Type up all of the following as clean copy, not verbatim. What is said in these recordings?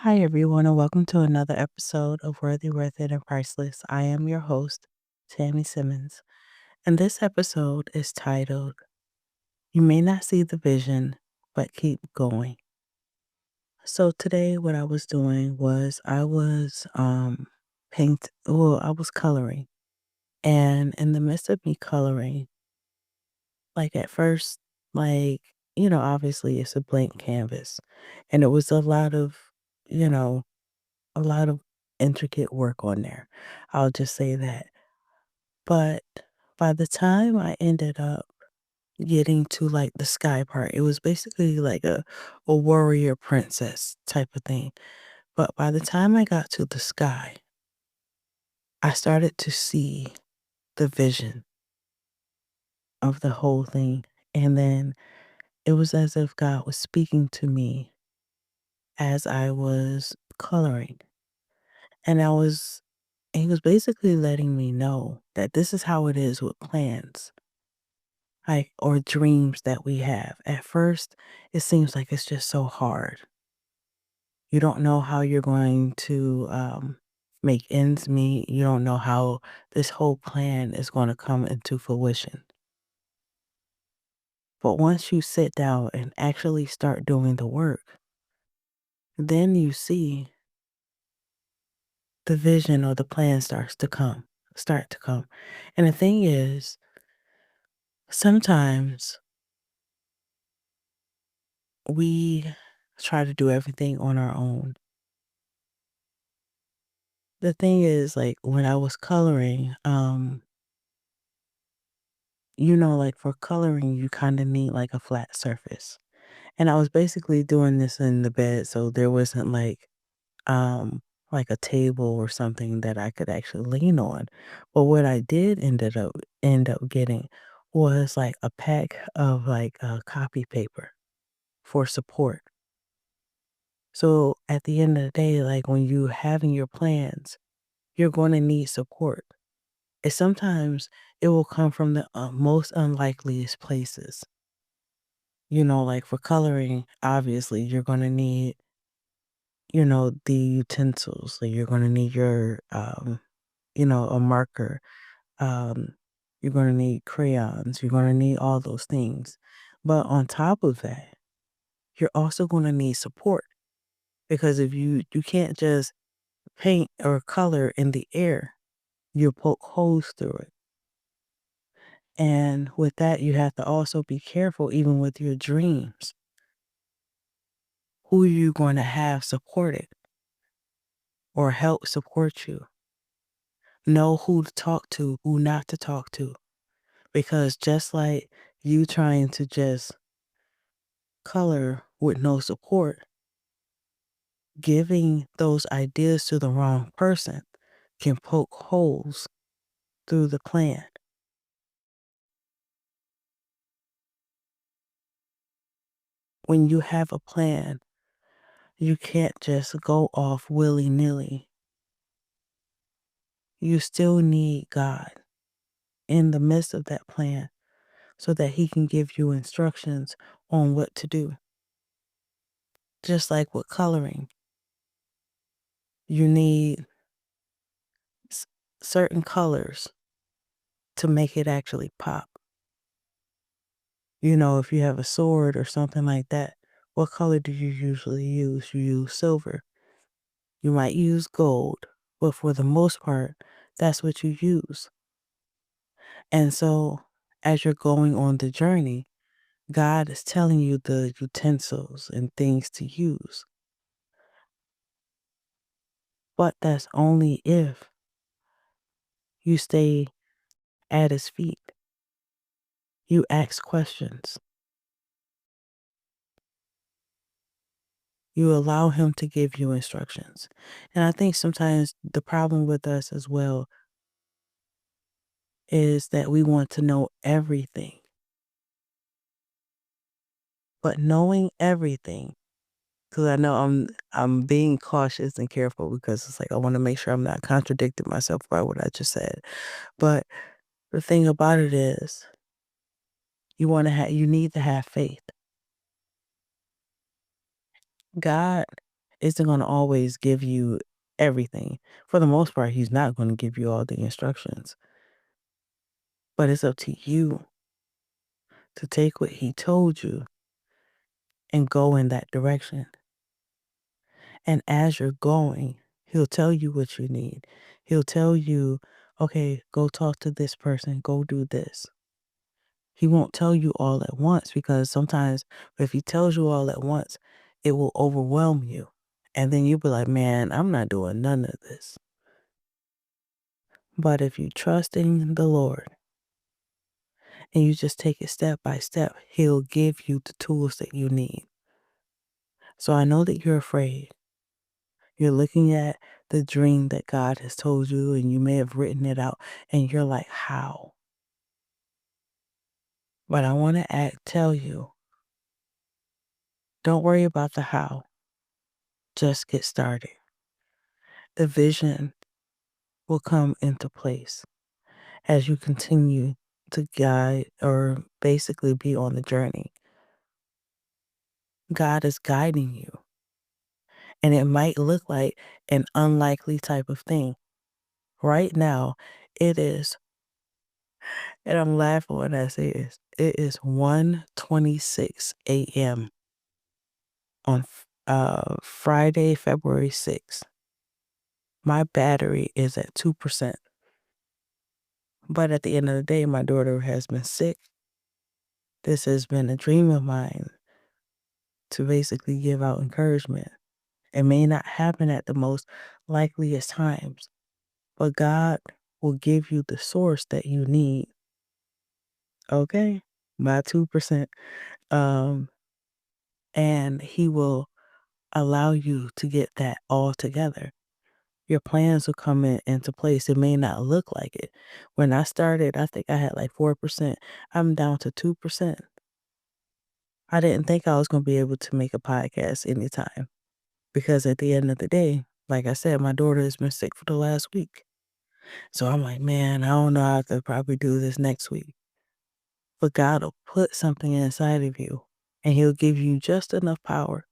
Hi, everyone, and welcome to another episode of Worthy, Worth It, and Priceless. I am your host, Tammy Simmons, and this episode is titled, You May Not See the Vision, but Keep Going. So, today, what I was doing was I was I was coloring. And in the midst of me coloring, like at first, like, obviously it's a blank canvas, and it was you know, a lot of intricate work on there. I'll just say that. But by the time I ended up getting to like the sky part, it was basically like a warrior princess type of thing. But by the time I got to the sky, I started to see the vision of the whole thing. And then it was as if God was speaking to me as I was coloring. And he was basically letting me know that this is how it is with plans, like, or dreams that we have. At first, it seems like it's just so hard. You don't know how you're going to make ends meet. You don't know how this whole plan is going to come into fruition. But once you sit down and actually start doing the work, then you see the vision or the plan start to come. And the thing is, sometimes we try to do everything on our own. The thing is, like, when I was coloring, like for coloring, you kind of need like a flat surface. And I was basically doing this in the bed, so there wasn't like a table or something that I could actually lean on. But what I did end up getting was like a pack of like copy paper for support. So at the end of the day, like when you having your plans, you're going to need support. And sometimes it will come from the most unlikeliest places. Like for coloring, obviously you're going to need, the utensils. So you're going to need a marker. Um, you're going to need crayons. You're going to need all those things. But on top of that, you're also going to need support because if you can't just paint or color in the air, you'll poke holes through it. And with that, you have to also be careful, even with your dreams. Who you going to have support it or help support you? Know who to talk to, who not to talk to. Because just like you trying to just color with no support, giving those ideas to the wrong person can poke holes through the plan. When you have a plan, you can't just go off willy nilly. You still need God in the midst of that plan so that He can give you instructions on what to do. Just like with coloring, you need s- certain colors to make it actually pop. If you have a sword or something like that, what color do you usually use? You use silver. You might use gold, but for the most part, that's what you use. And so, as you're going on the journey, God is telling you the utensils and things to use. But that's only if you stay at His feet. You ask questions. You allow Him to give you instructions. And I think sometimes the problem with us as well is that we want to know everything. But knowing everything, because I know I'm being cautious and careful because it's like I want to make sure I'm not contradicting myself by what I just said. But the thing about it is you need to have faith. God isn't going to always give you everything. For the most part, he's not going to give you all the instructions, but it's up to you to take what he told you and go in that direction. And as you're going, he'll tell you what you need. He'll tell you, okay, go talk to this person, go do this. He won't tell you all at once because sometimes if he tells you all at once, it will overwhelm you. And then you'll be like, man, I'm not doing none of this. But if you trust in the Lord and you just take it step by step, he'll give you the tools that you need. So I know that you're afraid. You're looking at the dream that God has told you and you may have written it out and you're like, how? But I want to tell you, don't worry about the how. Just get started. The vision will come into place as you continue to guide or basically be on the journey. God is guiding you, and it might look like an unlikely type of thing. Right now, it is, and I'm laughing when I say this. It is 1:26 a.m. on Friday, February 6th. My battery is at 2%. But at the end of the day, my daughter has been sick. This has been a dream of mine to basically give out encouragement. It may not happen at the most likeliest times, but God will give you the source that you need. Okay? By 2%. Um, and He will allow you to get that all together. Your plans will come into place. It may not look like it. When I started, I think I had like 4%. I'm down to 2%. I didn't think I was going to be able to make a podcast anytime because at the end of the day, like I said, my daughter has been sick for the last week. So I'm like, man, I don't know how I could probably do this next week. But God will put something inside of you and He'll give you just enough power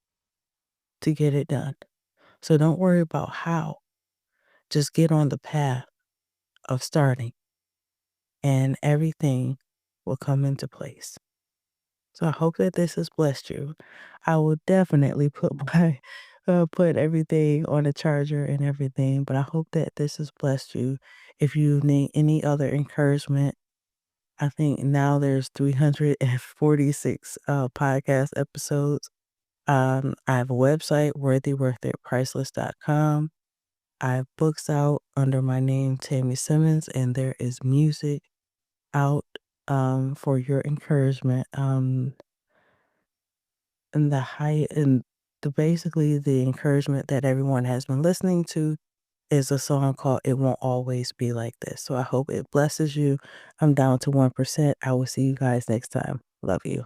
to get it done. So don't worry about how. Just get on the path of starting and everything will come into place. So I hope that this has blessed you. I will definitely put my put everything on the charger and everything, but I hope that this has blessed you. If you need any other encouragement, I think now there's 346 podcast episodes. I have a website, worthyworthitpriceless.com. I have books out under my name, Tammy Simmons, and there is music out for your encouragement. And basically the encouragement that everyone has been listening to is a song called It Won't Always Be Like This. So I hope it blesses you. I'm down to 1%. I will see you guys next time. Love you.